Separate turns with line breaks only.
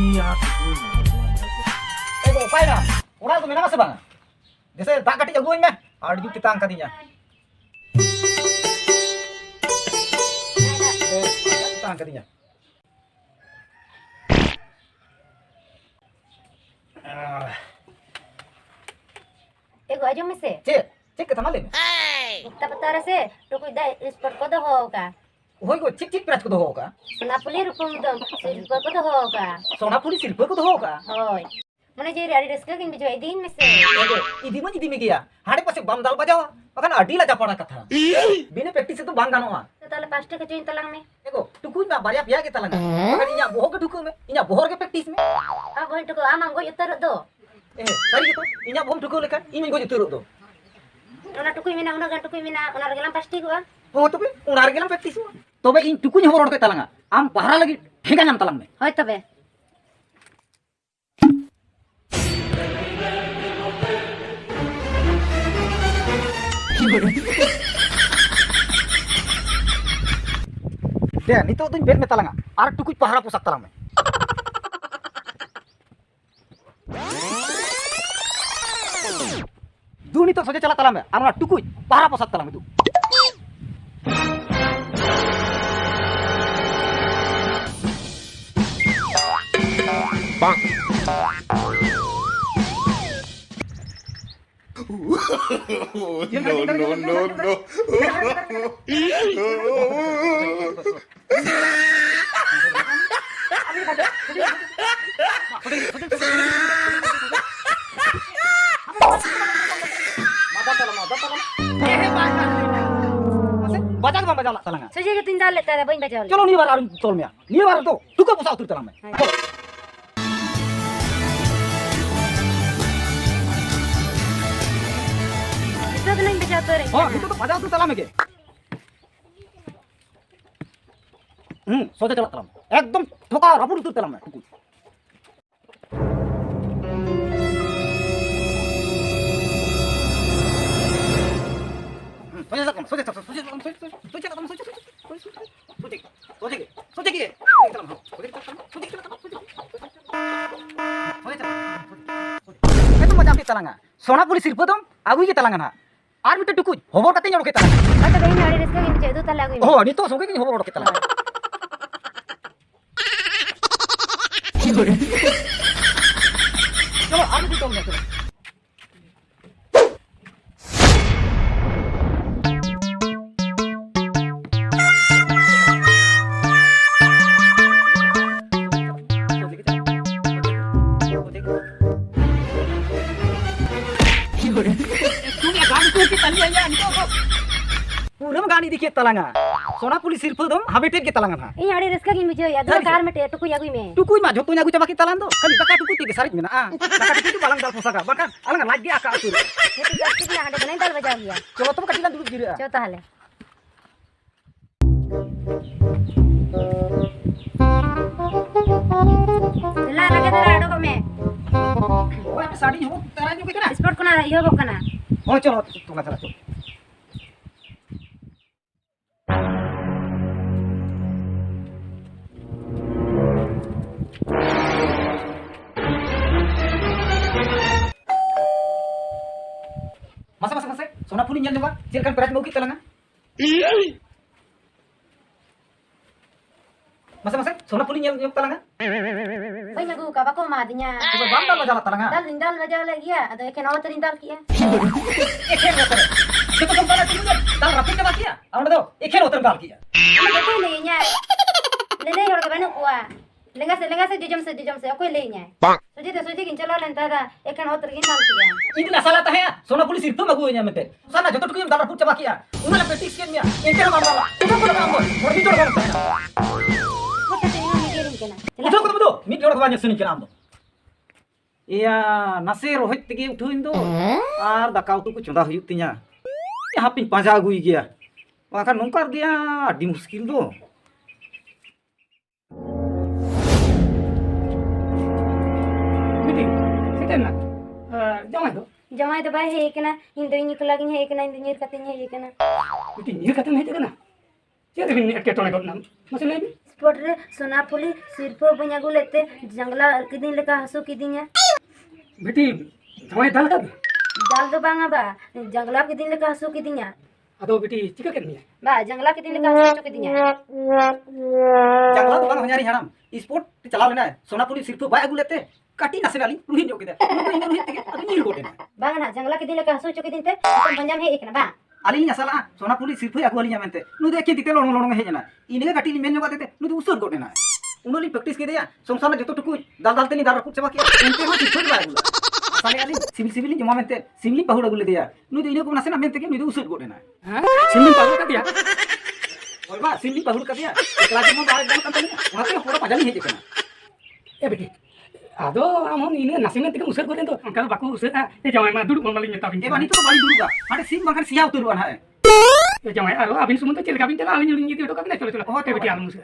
Ego, apa ya? Orang tu mana bang? Jasa tak kati jagoin meh. Ada juga kita angkatinya. Kita angkatinya.
ego ajo में से
Cek kata malam.
इतना बता रहे से तो कोई दा इस पर को तो होगा
Hoi go cek peras ko doho ka.
ना पुली रुपम दम इस पर को तो होगा
Sona puli sirpa ko doho ka.
होय मने जे रेडी डिस्क किन बिजो दिन में से
Ego, idi mah idi megia. Hade pase bam dal bajawa. Makan adi la japara katha. Bina practice itu bang ganoa.
तो ताले पास्टे के जोइन तलांग में
Ego, tukui ma baria pia ke talang. Makan inya boho ke tuku me. Inya bohor ke practice me.
अब वही तो को आमा गो उतर दो
Sari gitu. Inya bohom tuku lekan. Imin go juturuk do.
उना टुकुई मिना उना गन टुकुई मिना उना रगलाम पास्टी को
Oh tapi unar gelam practice mah. Tobe in tukunya horor ke talanga. Am pahara lagi ठेका नाम talang me.
होय तबे
Deh, nito tuh bed me talanga. Ar tukui pahara posak talang me. Du nito soja chala talang me. Amna tukui pahara posak talang me tu.
Bang. No.
Baca ke baca talanga.
सोजे के तीन दाल लेता है बइन बजाओ
Chalo ni bar arun tol me. Ni bar to. Tuka posak tur talang me.
तो नहीं बजाओ तो रे
Oh, itu tuh baca tur talang me ke. Soja chala talang. Ekdom thoka rapur tur talang me. Tukui. सोना police सिर्फ दम आगुई के तलंगा ना आर मिटे टुकुई होबो कते ñoro के तलंगा
मैं तो बइन रेडी डिस्क किन बिजो दो तला गई
oh ni to soge के होबो के तलंगा चलो आगे भी तो चलो पूरा गाड़ी दिखे तलंगा सोना पुलिस सिर्फ दम हाबिटेट के तलंगा ना
इन रेडी डिस्क किन बिजो या दो कार में टुकुई आगुई में
टुकुई मा जोतो न्यागु चबा के तलान दो खाली बका टुकुई के सारिज मेना बका टुकुई बाlang dal posaka baka alang lagi aka atur
ये तो जस्ट ना हटे बने दाल बजाओ गया
चलो तुम कटिlan duduk diri
चलो ताले ला लगे तेरा आडो को में
ओए पे साड़ी हो तेरा जो के ना
स्पॉट को ना यो बो कना
oh चलो तुम चला चलो masa sona puli nyal nyoba silkan berat mau kita langa masa sona puli nyal nyok talanga
भाई ना का बाको मादिया
coba bamba lo jala talanga
दाल बजाओ लगी है अदे के नौ तरी दाल किया
ekhen otar kita kompara tumunya dal rapin ke bakia amna do ekhen otar gal kiya
मैं कोई नहीं है ले ले और के बने कुआ लेगा से डिजम से कोई ले नहीं
Bang.
सोचे किन चला लेन तारा एक नौ तरी दाल किया
ini na salah tah ya sona puli sirtu magu nya mente sana joto tukuyum dal raput bakia una petis ken mia ekhen mama kita ko ambo mordi jor kan
वो तो तेरी मम्मी गेरिंग के ना
udah ko do mit jor ko banyak sini ken amdo iya nase rohit tege uthuin do ar dakau tu ku choda huyuk tinya ya hapin panja agui gya bahkan nongkar dia adi muskil do meeting kita na jangan do
जमाई तो भाई है कि ना इन दोई निकल लगी है कि ना इन दोई करते हैं ये कि ना
meeting ni kata nahi tega na sia devin ek tole ko nam masih nahi
spot रे सोनाफुली सिरफो बन अगू लेते जंगला किदिन लेका हसू किदिन
बेटी जमाई दाल का
दाल दो बांगा बा जंगला किदिन लेका हसू किदिन
अदो बेटी चिका करनी है
बा जंगला किदिन लेका हसू किदिन
जंगला तो बांग हजारी हराम स्पोर्ट चला लेना है सोनापुरी सिर्फ बाय अगू लेते काटी नसे वाली रुहि जो के दे रुहि तके अभी नील कोटे ना
बांगा ना जंगला किदिन लेका हसू किदिन ते तुम पंजाब है एक ना बा
अली नसला सोनापुरी सिर्फ अगू वाली मेंते नु देखे दिते लोण लोण हे जना इने काटी नि मेन जो देते नु उसर कोटे ना उनोली प्रैक्टिस के दिया संसार में जतो टुकु दाल दालते नि दार चबा के इनते हो सिर्फ बाय अगू साले अली सिविल सिविल जमा मेंते सिमली पहुड़ अगू ले दिया नु इने को नसे ना मेंते के नु उसर कोटे ना
हां सिमन पागल का दिया
और बा सिमली पहुड़ का दिया एकला जमा बार एकदम कंपनी वहां से पूरा पजाली हे देखना
ए बेटी अदो हम इने नासिमेंट के उसर करे तो अंकल बाकू उसर ए जमाई मा दुड़ माली मेता
ए बानी तो बाली दुरुगा हाटे सिम बाखर सिया उतरवा ना
ए जमाई आरो अबिन सुमन तो चल का बिन चला आलिन जुड़ी तो का बिन चलो चलो बेटी आलम उसर